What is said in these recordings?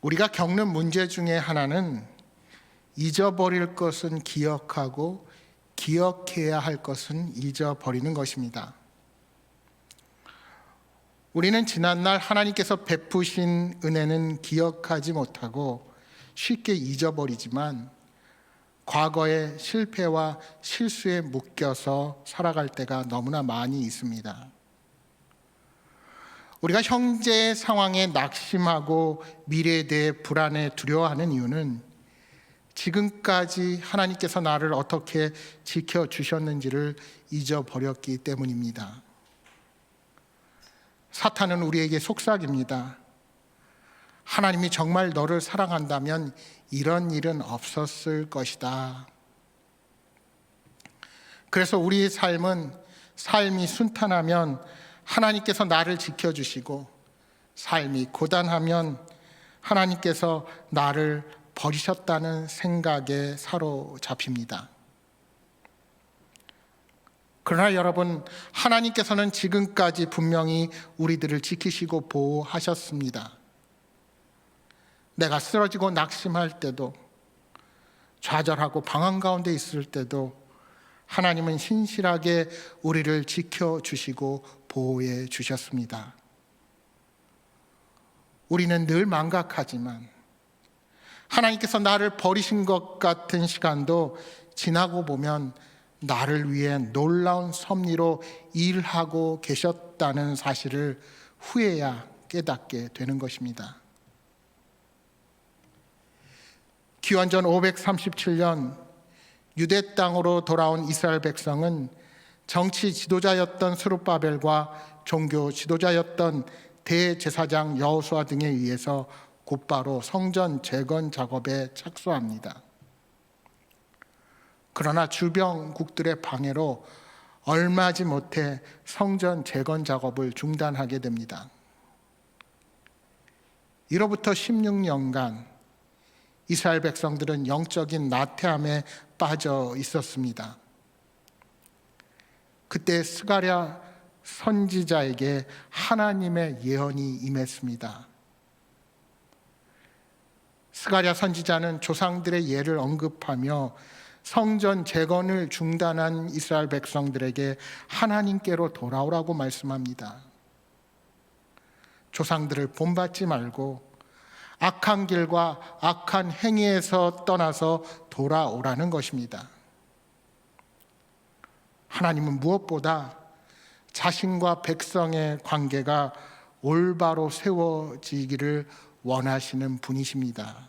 우리가 겪는 문제 중에 하나는 잊어버릴 것은 기억하고 기억해야 할 것은 잊어버리는 것입니다. 우리는 지난날 하나님께서 베푸신 은혜는 기억하지 못하고 쉽게 잊어버리지만 과거의 실패와 실수에 묶여서 살아갈 때가 너무나 많이 있습니다. 우리가 현재의 상황에 낙심하고 미래에 대해 불안해 두려워하는 이유는 지금까지 하나님께서 나를 어떻게 지켜주셨는지를 잊어버렸기 때문입니다. 사탄은 우리에게 속삭입니다. 하나님이 정말 너를 사랑한다면 이런 일은 없었을 것이다. 그래서 우리의 삶이 순탄하면 하나님께서 나를 지켜주시고, 삶이 고단하면 하나님께서 나를 버리셨다는 생각에 사로잡힙니다. 그러나 여러분, 하나님께서는 지금까지 분명히 우리들을 지키시고 보호하셨습니다. 내가 쓰러지고 낙심할 때도, 좌절하고 방황 가운데 있을 때도 하나님은 신실하게 우리를 지켜주시고 보호해 주셨습니다. 우리는 늘 망각하지만 하나님께서 나를 버리신 것 같은 시간도 지나고 보면 나를 위해 놀라운 섭리로 일하고 계셨다는 사실을 후에야 깨닫게 되는 것입니다. 기원전 537년 유대 땅으로 돌아온 이스라엘 백성은 정치 지도자였던 스룹바벨과 종교 지도자였던 대제사장 여호수아 등에 의해서 곧바로 성전 재건 작업에 착수합니다. 그러나 주변국들의 방해로 얼마지 못해 성전 재건 작업을 중단하게 됩니다. 이로부터 16년간 이스라엘 백성들은 영적인 나태함에 빠져 있었습니다. 그때 스가랴 선지자에게 하나님의 예언이 임했습니다. 스가랴 선지자는 조상들의 예를 언급하며 성전 재건을 중단한 이스라엘 백성들에게 하나님께로 돌아오라고 말씀합니다. 조상들을 본받지 말고 악한 길과 악한 행위에서 떠나서 돌아오라는 것입니다. 하나님은 무엇보다 자신과 백성의 관계가 올바로 세워지기를 원하시는 분이십니다.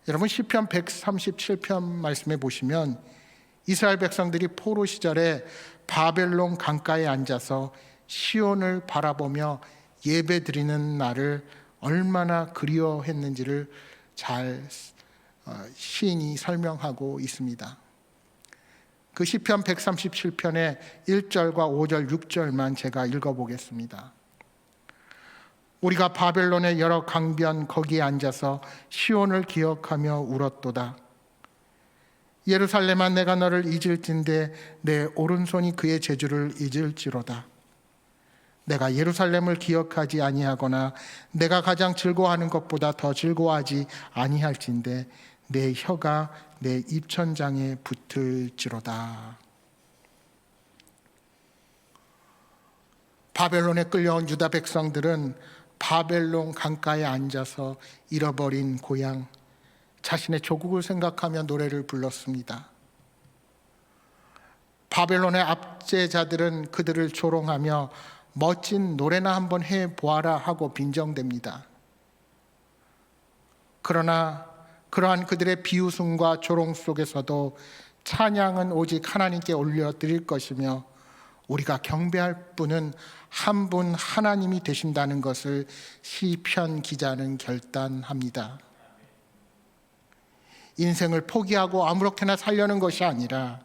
여러분, 시편 137편 말씀에 보시면 이스라엘 백성들이 포로 시절에 바벨론 강가에 앉아서 시온을 바라보며 예배 드리는 날을 얼마나 그리워했는지를 잘 시인이 설명하고 있습니다. 그 시편 137편의 1절과 5절, 6절만 제가 읽어보겠습니다. 우리가 바벨론의 여러 강변 거기에 앉아서 시온을 기억하며 울었도다. 예루살렘아, 내가 너를 잊을진대 내 오른손이 그의 재주를 잊을지로다. 내가 예루살렘을 기억하지 아니하거나 내가 가장 즐거워하는 것보다 더 즐거워하지 아니할진대 내 혀가 내 입천장에 붙을지로다. 바벨론에 끌려온 유다 백성들은 바벨론 강가에 앉아서 잃어버린 고향, 자신의 조국을 생각하며 노래를 불렀습니다. 바벨론의 압제자들은 그들을 조롱하며 멋진 노래나 한번 해보아라 하고 빈정댑니다. 그러나 그러한 그들의 비웃음과 조롱 속에서도 찬양은 오직 하나님께 올려드릴 것이며 우리가 경배할 분은 한 분 하나님이 되신다는 것을 시편 기자는 결단합니다. 인생을 포기하고 아무렇게나 살려는 것이 아니라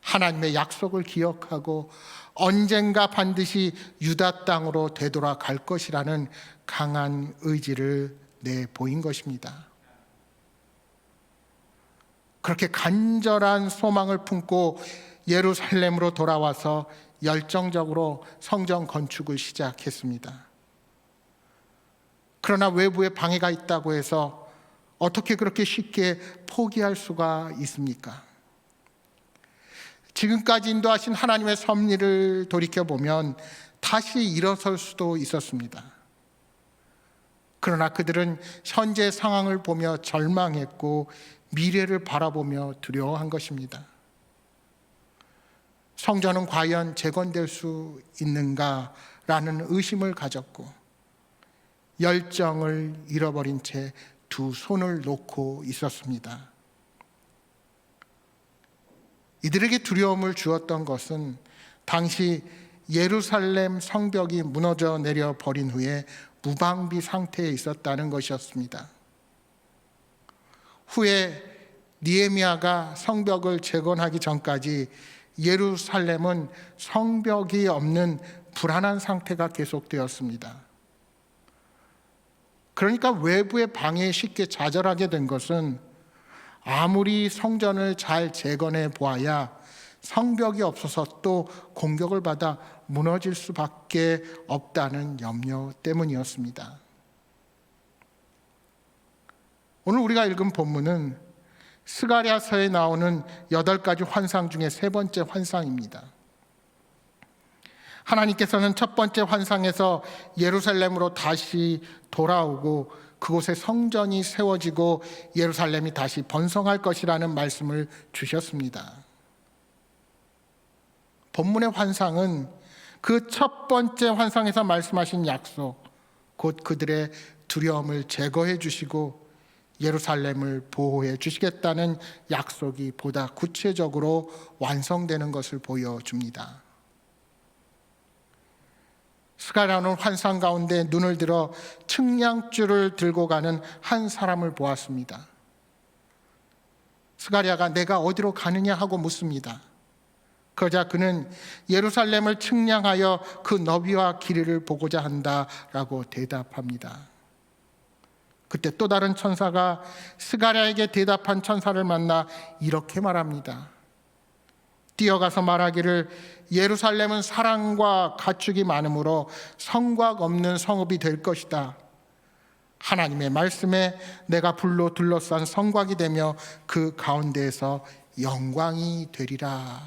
하나님의 약속을 기억하고 언젠가 반드시 유다 땅으로 되돌아갈 것이라는 강한 의지를 내보인 것입니다. 그렇게 간절한 소망을 품고 예루살렘으로 돌아와서 열정적으로 성전 건축을 시작했습니다. 그러나 외부에 방해가 있다고 해서 어떻게 그렇게 쉽게 포기할 수가 있습니까? 지금까지 인도하신 하나님의 섭리를 돌이켜보면 다시 일어설 수도 있었습니다. 그러나 그들은 현재 상황을 보며 절망했고 미래를 바라보며 두려워한 것입니다. 성전은 과연 재건될 수 있는가라는 의심을 가졌고 열정을 잃어버린 채 두 손을 놓고 있었습니다. 이들에게 두려움을 주었던 것은 당시 예루살렘 성벽이 무너져 내려 버린 후에 무방비 상태에 있었다는 것이었습니다. 후에 느헤미야가 성벽을 재건하기 전까지 예루살렘은 성벽이 없는 불안한 상태가 계속되었습니다. 그러니까 외부의 방해에 쉽게 좌절하게 된 것은 아무리 성전을 잘 재건해 보아야 성벽이 없어서 또 공격을 받아 무너질 수밖에 없다는 염려 때문이었습니다. 오늘 우리가 읽은 본문은 스가랴서에 나오는 8가지 환상 중에 세 번째 환상입니다. 하나님께서는 첫 번째 환상에서 예루살렘으로 다시 돌아오고 그곳에 성전이 세워지고 예루살렘이 다시 번성할 것이라는 말씀을 주셨습니다. 본문의 환상은 그 첫 번째 환상에서 말씀하신 약속, 곧 그들의 두려움을 제거해 주시고 예루살렘을 보호해 주시겠다는 약속이 보다 구체적으로 완성되는 것을 보여줍니다. 스가랴는 환상 가운데 눈을 들어 측량줄을 들고 가는 한 사람을 보았습니다. 스가랴가 내가 어디로 가느냐 하고 묻습니다. 그러자 그는 예루살렘을 측량하여 그 너비와 길이를 보고자 한다라고 대답합니다. 그때 또 다른 천사가 스가랴에게 대답한 천사를 만나 이렇게 말합니다. 뛰어가서 말하기를 예루살렘은 사랑과 가축이 많으므로 성곽 없는 성읍이 될 것이다. 하나님의 말씀에 내가 불로 둘러싼 성곽이 되며 그 가운데에서 영광이 되리라.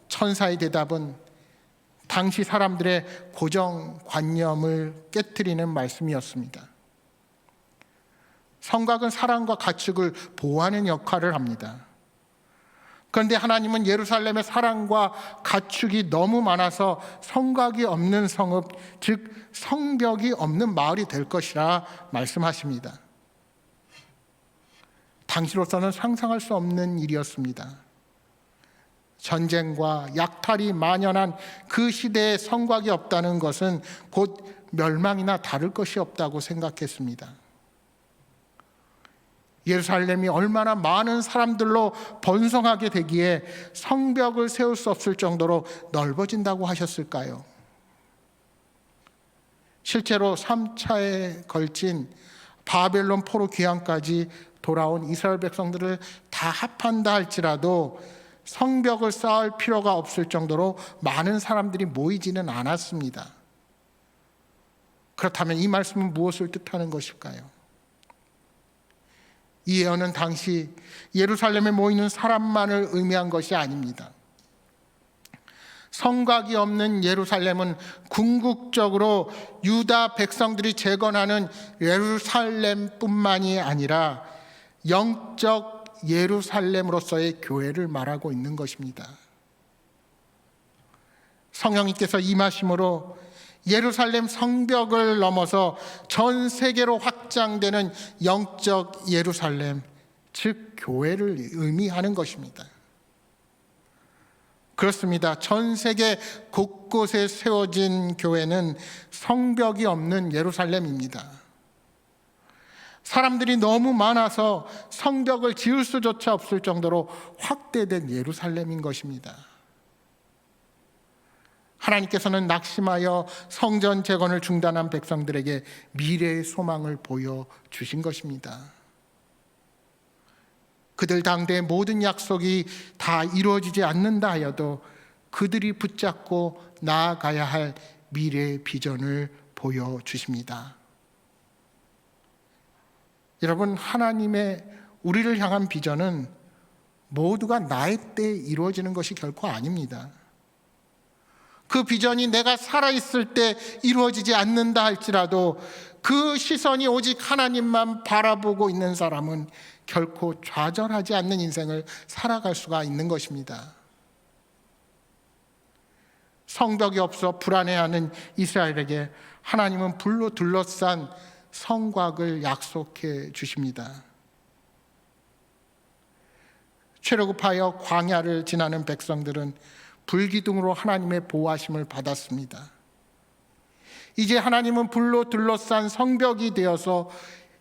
천사의 대답은 당시 사람들의 고정관념을 깨트리는 말씀이었습니다. 성곽은 사랑과 가축을 보호하는 역할을 합니다. 그런데 하나님은 예루살렘의 사랑과 가축이 너무 많아서 성곽이 없는 성읍, 즉 성벽이 없는 마을이 될 것이라 말씀하십니다. 당시로서는 상상할 수 없는 일이었습니다. 전쟁과 약탈이 만연한 그 시대에 성곽이 없다는 것은 곧 멸망이나 다를 것이 없다고 생각했습니다. 예루살렘이 얼마나 많은 사람들로 번성하게 되기에 성벽을 세울 수 없을 정도로 넓어진다고 하셨을까요? 실제로 3차에 걸친 바벨론 포로 귀환까지 돌아온 이스라엘 백성들을 다 합한다 할지라도 성벽을 쌓을 필요가 없을 정도로 많은 사람들이 모이지는 않았습니다. 그렇다면 이 말씀은 무엇을 뜻하는 것일까요? 이 예언은 당시 예루살렘에 모이는 사람만을 의미한 것이 아닙니다. 성곽이 없는 예루살렘은 궁극적으로 유다 백성들이 재건하는 예루살렘뿐만이 아니라 영적 예루살렘으로서의 교회를 말하고 있는 것입니다. 성령님께서 임하심으로 예루살렘 성벽을 넘어서 전 세계로 확장되는 영적 예루살렘, 즉 교회를 의미하는 것입니다. 그렇습니다. 전 세계 곳곳에 세워진 교회는 성벽이 없는 예루살렘입니다. 사람들이 너무 많아서 성벽을 지을 수조차 없을 정도로 확대된 예루살렘인 것입니다. 하나님께서는 낙심하여 성전 재건을 중단한 백성들에게 미래의 소망을 보여주신 것입니다. 그들 당대의 모든 약속이 다 이루어지지 않는다 하여도 그들이 붙잡고 나아가야 할 미래의 비전을 보여주십니다. 여러분, 하나님의 우리를 향한 비전은 모두가 나의 때에 이루어지는 것이 결코 아닙니다. 그 비전이 내가 살아있을 때 이루어지지 않는다 할지라도 그 시선이 오직 하나님만 바라보고 있는 사람은 결코 좌절하지 않는 인생을 살아갈 수가 있는 것입니다. 성벽이 없어 불안해하는 이스라엘에게 하나님은 불로 둘러싼 성곽을 약속해 주십니다. 출애굽하여 광야를 지나는 백성들은 불기둥으로 하나님의 보호하심을 받았습니다. 이제 하나님은 불로 둘러싼 성벽이 되어서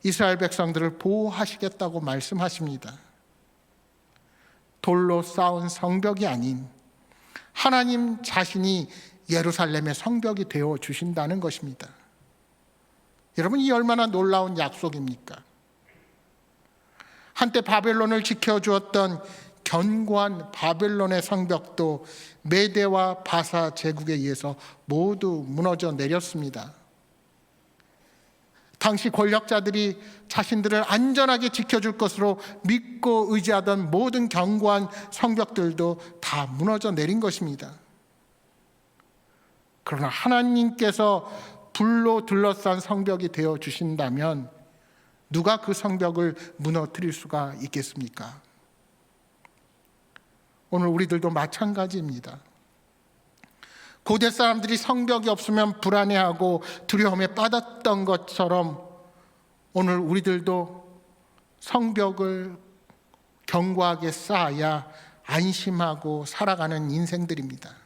이스라엘 백성들을 보호하시겠다고 말씀하십니다. 돌로 쌓은 성벽이 아닌 하나님 자신이 예루살렘의 성벽이 되어 주신다는 것입니다. 여러분, 이 얼마나 놀라운 약속입니까? 한때 바벨론을 지켜주었던 견고한 바벨론의 성벽도 메대와 바사 제국에 의해서 모두 무너져 내렸습니다. 당시 권력자들이 자신들을 안전하게 지켜줄 것으로 믿고 의지하던 모든 견고한 성벽들도 다 무너져 내린 것입니다. 그러나 하나님께서 불로 둘러싼 성벽이 되어 주신다면 누가 그 성벽을 무너뜨릴 수가 있겠습니까? 오늘 우리들도 마찬가지입니다. 고대 사람들이 성벽이 없으면 불안해하고 두려움에 빠졌던 것처럼 오늘 우리들도 성벽을 견고하게 쌓아야 안심하고 살아가는 인생들입니다.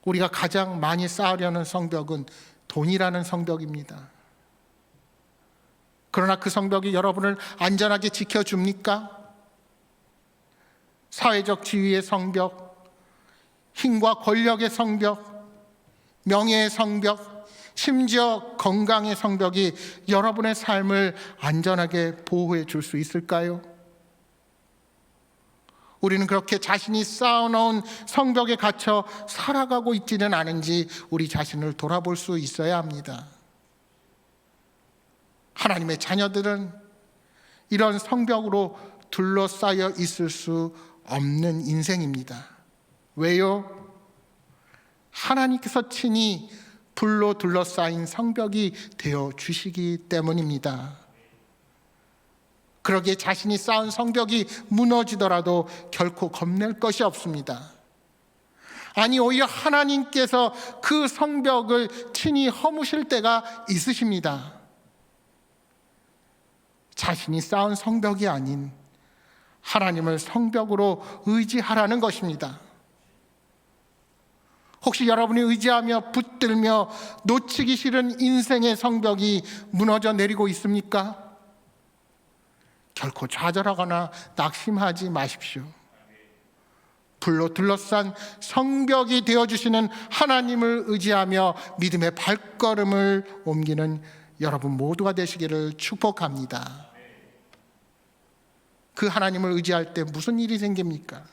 우리가 가장 많이 쌓으려는 성벽은 돈이라는 성벽입니다. 그러나 그 성벽이 여러분을 안전하게 지켜줍니까? 사회적 지위의 성벽, 힘과 권력의 성벽, 명예의 성벽, 심지어 건강의 성벽이 여러분의 삶을 안전하게 보호해 줄 수 있을까요? 우리는 그렇게 자신이 쌓아놓은 성벽에 갇혀 살아가고 있지는 않은지 우리 자신을 돌아볼 수 있어야 합니다. 하나님의 자녀들은 이런 성벽으로 둘러싸여 있을 수 없는 인생입니다. 왜요? 하나님께서 친히 불로 둘러싸인 성벽이 되어 주시기 때문입니다. 그러기에 자신이 쌓은 성벽이 무너지더라도 결코 겁낼 것이 없습니다. 아니, 오히려 하나님께서 그 성벽을 친히 허무실 때가 있으십니다. 자신이 쌓은 성벽이 아닌 하나님을 성벽으로 의지하라는 것입니다. 혹시 여러분이 의지하며 붙들며 놓치기 싫은 인생의 성벽이 무너져 내리고 있습니까? 결코 좌절하거나 낙심하지 마십시오. 불로 둘러싼 성벽이 되어주시는 하나님을 의지하며 믿음의 발걸음을 옮기는 여러분 모두가 되시기를 축복합니다. 그 하나님을 의지할 때 무슨 일이 생깁니까?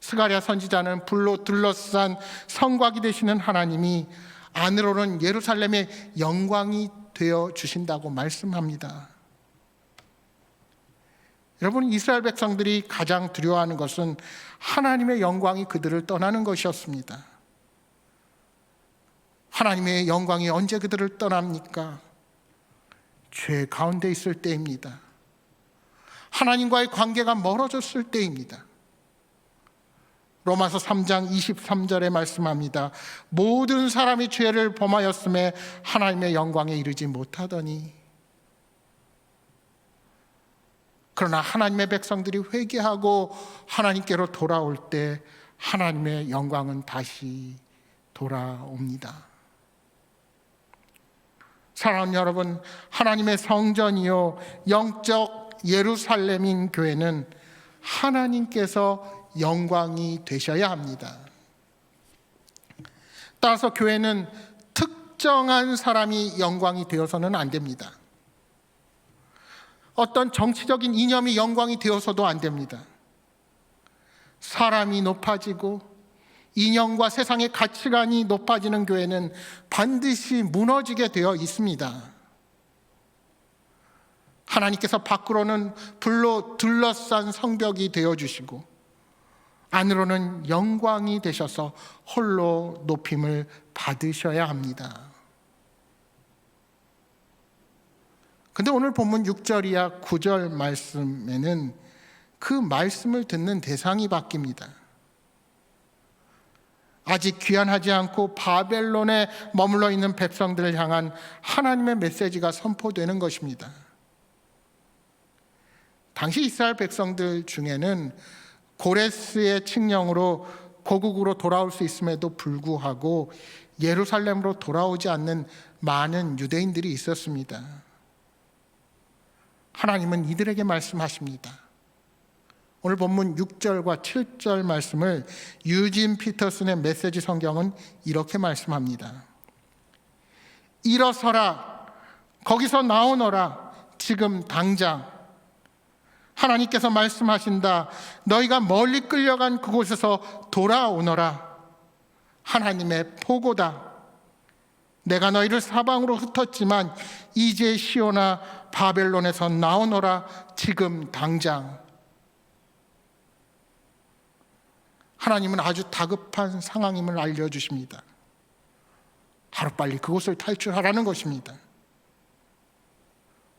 스가랴 선지자는 불로 둘러싼 성곽이 되시는 하나님이 안으로는 예루살렘의 영광이 되어 주신다고 말씀합니다. 여러분, 이스라엘 백성들이 가장 두려워하는 것은 하나님의 영광이 그들을 떠나는 것이었습니다. 하나님의 영광이 언제 그들을 떠납니까? 죄 가운데 있을 때입니다. 하나님과의 관계가 멀어졌을 때입니다. 로마서 3장 23절에 말씀합니다. 모든 사람이 죄를 범하였음에 하나님의 영광에 이르지 못하더니. 그러나 하나님의 백성들이 회개하고 하나님께로 돌아올 때 하나님의 영광은 다시 돌아옵니다. 사랑하는 여러분, 하나님의 성전이요 영적 예루살렘인 교회는 하나님께서 영광이 되셔야 합니다. 따라서 교회는 특정한 사람이 영광이 되어서는 안 됩니다. 어떤 정치적인 이념이 영광이 되어서도 안 됩니다. 사람이 높아지고 이념과 세상의 가치관이 높아지는 교회는 반드시 무너지게 되어 있습니다. 하나님께서 밖으로는 불로 둘러싼 성벽이 되어주시고 안으로는 영광이 되셔서 홀로 높임을 받으셔야 합니다. 근데 오늘 본문 6절이야 9절 말씀에는 그 말씀을 듣는 대상이 바뀝니다. 아직 귀환하지 않고 바벨론에 머물러 있는 백성들을 향한 하나님의 메시지가 선포되는 것입니다. 당시 이스라엘 백성들 중에는 고레스의 칙령으로 고국으로 돌아올 수 있음에도 불구하고 예루살렘으로 돌아오지 않는 많은 유대인들이 있었습니다. 하나님은 이들에게 말씀하십니다. 오늘 본문 6절과 7절 말씀을 유진 피터슨의 메시지 성경은 이렇게 말씀합니다. 일어서라, 거기서 나오너라, 지금 당장. 하나님께서 말씀하신다. 너희가 멀리 끌려간 그곳에서 돌아오너라. 하나님의 보고다. 내가 너희를 사방으로 흩었지만 이제 시온아 바벨론에서 나오너라, 지금 당장. 하나님은 아주 다급한 상황임을 알려주십니다. 하루빨리 그곳을 탈출하라는 것입니다.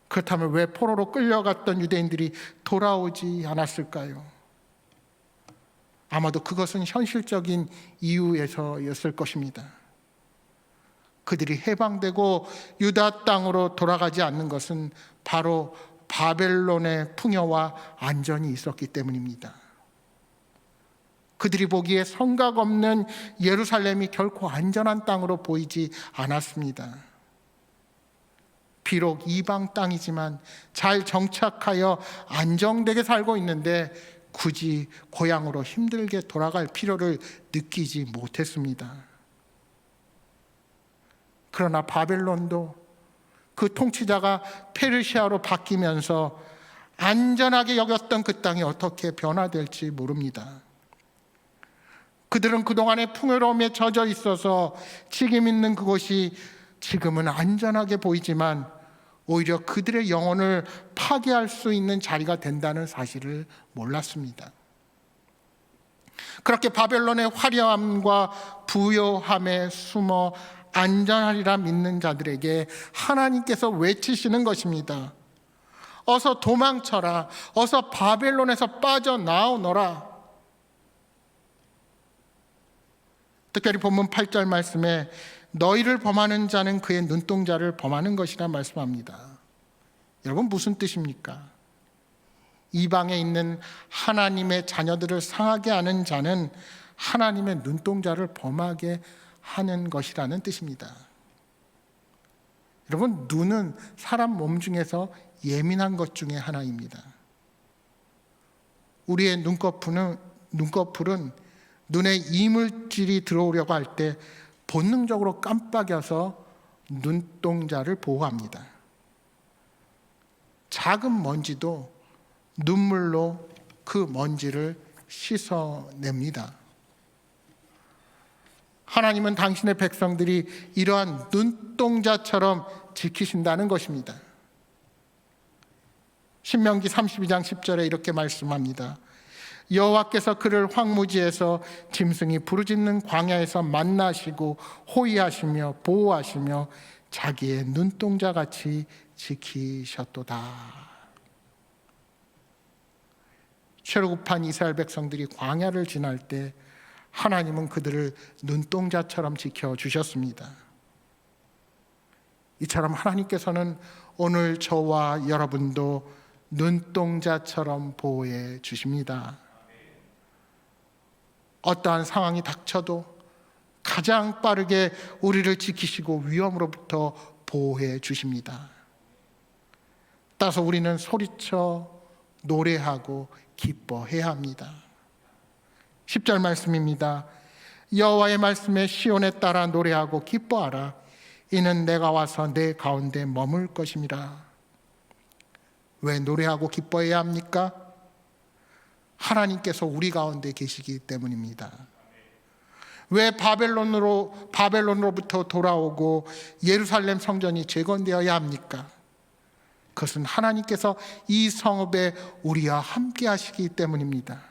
그렇다면 왜 포로로 끌려갔던 유대인들이 돌아오지 않았을까요? 아마도 그것은 현실적인 이유에서였을 것입니다. 그들이 해방되고 유다 땅으로 돌아가지 않는 것은 바로 바벨론의 풍요와 안전이 있었기 때문입니다. 그들이 보기에 성곽 없는 예루살렘이 결코 안전한 땅으로 보이지 않았습니다. 비록 이방 땅이지만 잘 정착하여 안정되게 살고 있는데 굳이 고향으로 힘들게 돌아갈 필요를 느끼지 못했습니다. 그러나 바벨론도 그 통치자가 페르시아로 바뀌면서 안전하게 여겼던 그 땅이 어떻게 변화될지 모릅니다. 그들은 그동안의 풍요로움에 젖어 있어서 책임 있는 그곳이 지금은 안전하게 보이지만 오히려 그들의 영혼을 파괴할 수 있는 자리가 된다는 사실을 몰랐습니다. 그렇게 바벨론의 화려함과 부요함에 숨어 안전하리라 믿는 자들에게 하나님께서 외치시는 것입니다. 어서 도망쳐라. 어서 바벨론에서 빠져나오너라. 특별히 본문 8절 말씀에 너희를 범하는 자는 그의 눈동자를 범하는 것이라 말씀합니다. 여러분, 무슨 뜻입니까? 이방에 있는 하나님의 자녀들을 상하게 하는 자는 하나님의 눈동자를 범하게 하는 것이라는 뜻입니다. 여러분, 눈은 사람 몸 중에서 예민한 것 중에 하나입니다. 우리의 눈꺼풀은 눈에 이물질이 들어오려고 할 때 본능적으로 깜빡여서 눈동자를 보호합니다. 작은 먼지도 눈물로 그 먼지를 씻어냅니다. 하나님은 당신의 백성들이 이러한 눈동자처럼 지키신다는 것입니다. 신명기 32장 10절에 이렇게 말씀합니다. 여호와께서 그를 황무지에서 짐승이 부르짖는 광야에서 만나시고 호위하시며 보호하시며 자기의 눈동자같이 지키셨도다. 쇠로급한 이스라엘 백성들이 광야를 지날 때 하나님은 그들을 눈동자처럼 지켜주셨습니다. 이처럼 하나님께서는 오늘 저와 여러분도 눈동자처럼 보호해 주십니다. 어떠한 상황이 닥쳐도 가장 빠르게 우리를 지키시고 위험으로부터 보호해 주십니다. 따라서 우리는 소리쳐 노래하고 기뻐해야 합니다. 10절 말씀입니다. 여호와의 말씀에 시온에 따라 노래하고 기뻐하라. 이는 내가 와서 내 가운데 머물 것임이라. 왜 노래하고 기뻐해야 합니까? 하나님께서 우리 가운데 계시기 때문입니다. 왜 바벨론으로부터 돌아오고 예루살렘 성전이 재건되어야 합니까? 그것은 하나님께서 이 성읍에 우리와 함께 하시기 때문입니다.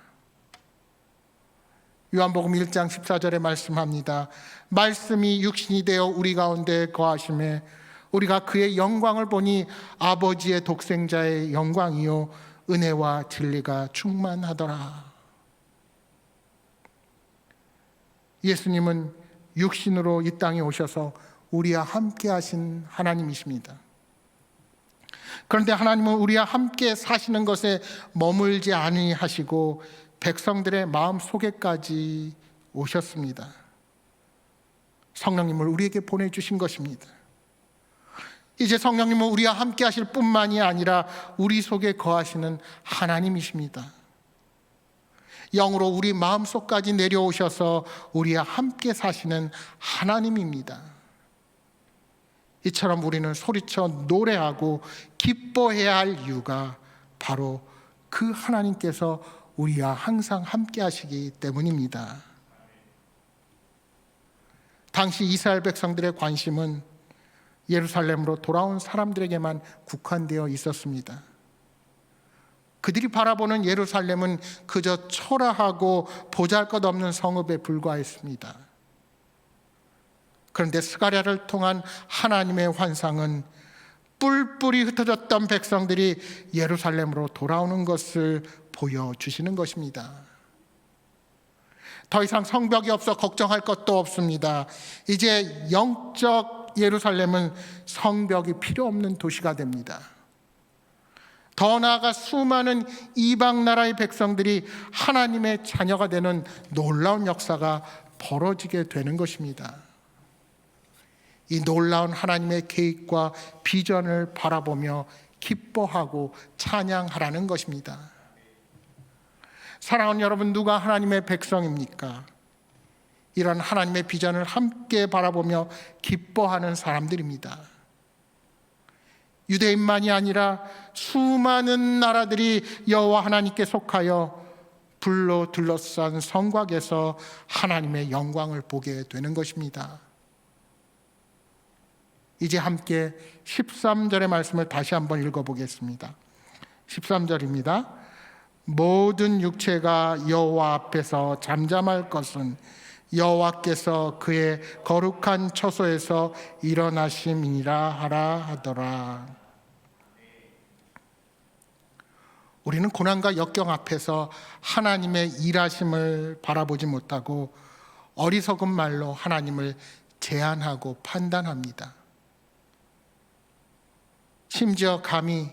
요한복음 1장 14절에 말씀합니다. 말씀이 육신이 되어 우리 가운데 거하심에 우리가 그의 영광을 보니 아버지의 독생자의 영광이요 은혜와 진리가 충만하더라. 예수님은 육신으로 이 땅에 오셔서 우리와 함께 하신 하나님이십니다. 그런데 하나님은 우리와 함께 사시는 것에 머물지 아니하시고 백성들의 마음 속에까지 오셨습니다. 성령님을 우리에게 보내주신 것입니다. 이제 성령님은 우리와 함께 하실 뿐만이 아니라 우리 속에 거하시는 하나님이십니다. 영으로 우리 마음속까지 내려오셔서 우리와 함께 사시는 하나님입니다. 이처럼 우리는 소리쳐 노래하고 기뻐해야 할 이유가 바로 그 하나님께서 우리와 항상 함께 하시기 때문입니다. 당시 이스라엘 백성들의 관심은 예루살렘으로 돌아온 사람들에게만 국한되어 있었습니다. 그들이 바라보는 예루살렘은 그저 초라하고 보잘것없는 성읍에 불과했습니다. 그런데 스가랴를 통한 하나님의 환상은 뿔뿔이 흩어졌던 백성들이 예루살렘으로 돌아오는 것을 보여주시는 것입니다. 더 이상 성벽이 없어 걱정할 것도 없습니다. 이제 영적 예루살렘은 성벽이 필요 없는 도시가 됩니다. 더 나아가 수많은 이방 나라의 백성들이 하나님의 자녀가 되는 놀라운 역사가 벌어지게 되는 것입니다. 이 놀라운 하나님의 계획과 비전을 바라보며 기뻐하고 찬양하라는 것입니다. 사랑하는 여러분, 누가 하나님의 백성입니까? 이런 하나님의 비전을 함께 바라보며 기뻐하는 사람들입니다. 유대인만이 아니라 수많은 나라들이 여호와 하나님께 속하여 불로 둘러싼 성곽에서 하나님의 영광을 보게 되는 것입니다. 이제 함께 13절의 말씀을 다시 한번 읽어보겠습니다. 13절입니다. 모든 육체가 여호와 앞에서 잠잠할 것은 여호와께서 그의 거룩한 처소에서 일어나심이니라 하라 하더라. 우리는 고난과 역경 앞에서 하나님의 일하심을 바라보지 못하고 어리석은 말로 하나님을 제한하고 판단합니다. 심지어 감히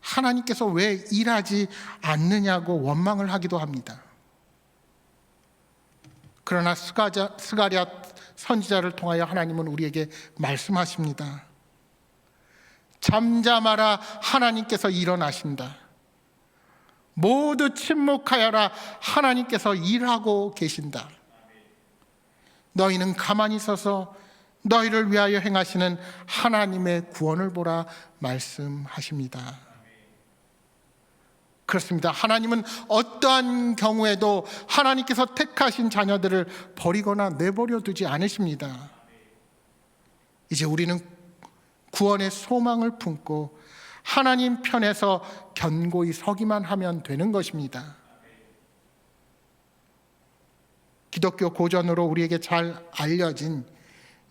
하나님께서 왜 일하지 않느냐고 원망을 하기도 합니다. 그러나 스가랴 선지자를 통하여 하나님은 우리에게 말씀하십니다. 잠잠하라, 하나님께서 일어나신다. 모두 침묵하여라, 하나님께서 일하고 계신다. 너희는 가만히 서서 너희를 위하여 행하시는 하나님의 구원을 보라 말씀하십니다. 그렇습니다. 하나님은 어떠한 경우에도 하나님께서 택하신 자녀들을 버리거나 내버려 두지 않으십니다. 이제 우리는 구원의 소망을 품고 하나님 편에서 견고히 서기만 하면 되는 것입니다. 기독교 고전으로 우리에게 잘 알려진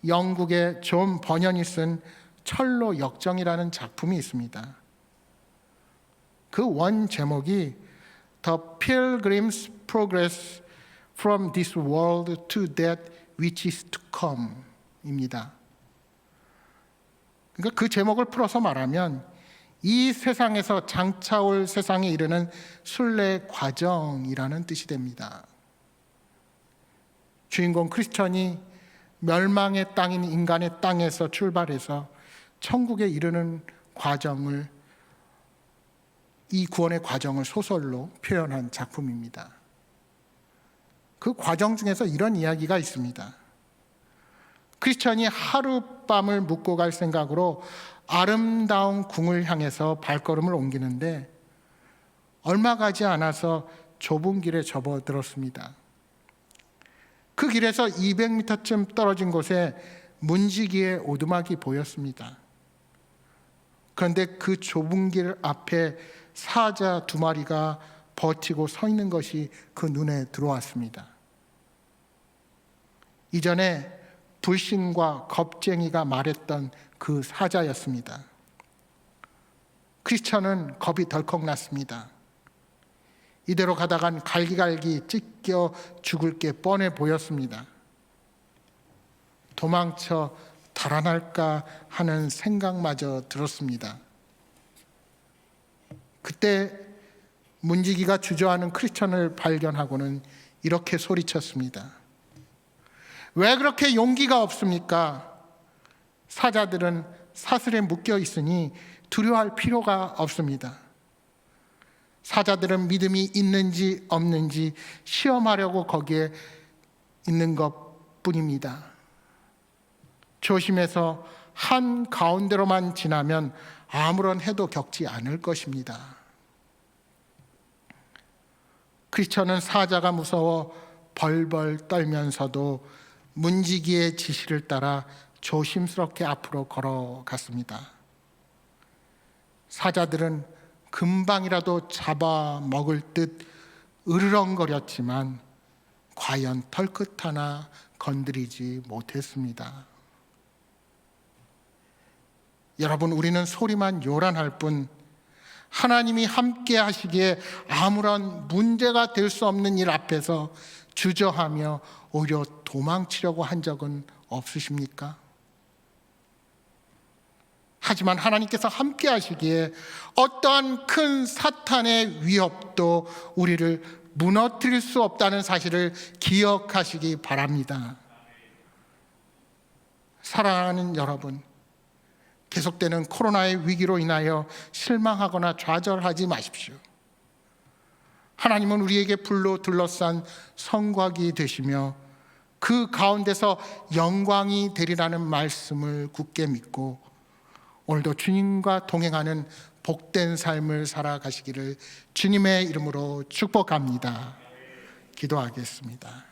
영국의 존 버년이 쓴 철로 역정이라는 작품이 있습니다. 그 원 제목이 The Pilgrim's Progress from this world to that which is to come 입니다. 그러니까 그 제목을 풀어서 말하면 이 세상에서 장차올 세상에 이르는 순례 과정이라는 뜻이 됩니다. 주인공 크리스천이 멸망의 땅인 인간의 땅에서 출발해서 천국에 이르는 과정을, 이 구원의 과정을 소설로 표현한 작품입니다. 그 과정 중에서 이런 이야기가 있습니다. 크리스천이 하룻밤을 묵고 갈 생각으로 아름다운 궁을 향해서 발걸음을 옮기는데 얼마 가지 않아서 좁은 길에 접어들었습니다. 그 길에서 200m쯤 떨어진 곳에 문지기의 오두막이 보였습니다. 그런데 그 좁은 길 앞에 사자 2마리가 버티고 서 있는 것이 그 눈에 들어왔습니다. 이전에 불신과 겁쟁이가 말했던 그 사자였습니다. 크리스천은 겁이 덜컥 났습니다. 이대로 가다간 갈기갈기 찢겨 죽을 게 뻔해 보였습니다. 도망쳐 달아날까 하는 생각마저 들었습니다. 그때 문지기가 주저하는 크리스천을 발견하고는 이렇게 소리쳤습니다. 왜 그렇게 용기가 없습니까? 사자들은 사슬에 묶여 있으니 두려워할 필요가 없습니다. 사자들은 믿음이 있는지 없는지 시험하려고 거기에 있는 것뿐입니다. 조심해서 한 가운데로만 지나면 아무런 해도 겪지 않을 것입니다. 크리스천은 사자가 무서워 벌벌 떨면서도 문지기의 지시를 따라 조심스럽게 앞으로 걸어갔습니다. 사자들은 금방이라도 잡아먹을 듯 으르렁거렸지만 과연 털끝 하나 건드리지 못했습니다. 여러분, 우리는 소리만 요란할 뿐 하나님이 함께 하시기에 아무런 문제가 될 수 없는 일 앞에서 주저하며 오히려 도망치려고 한 적은 없으십니까? 하지만 하나님께서 함께 하시기에 어떠한 큰 사탄의 위협도 우리를 무너뜨릴 수 없다는 사실을 기억하시기 바랍니다. 사랑하는 여러분, 계속되는 코로나의 위기로 인하여 실망하거나 좌절하지 마십시오. 하나님은 우리에게 불로 둘러싼 성곽이 되시며 그 가운데서 영광이 되리라는 말씀을 굳게 믿고 오늘도 주님과 동행하는 복된 삶을 살아가시기를 주님의 이름으로 축복합니다. 기도하겠습니다.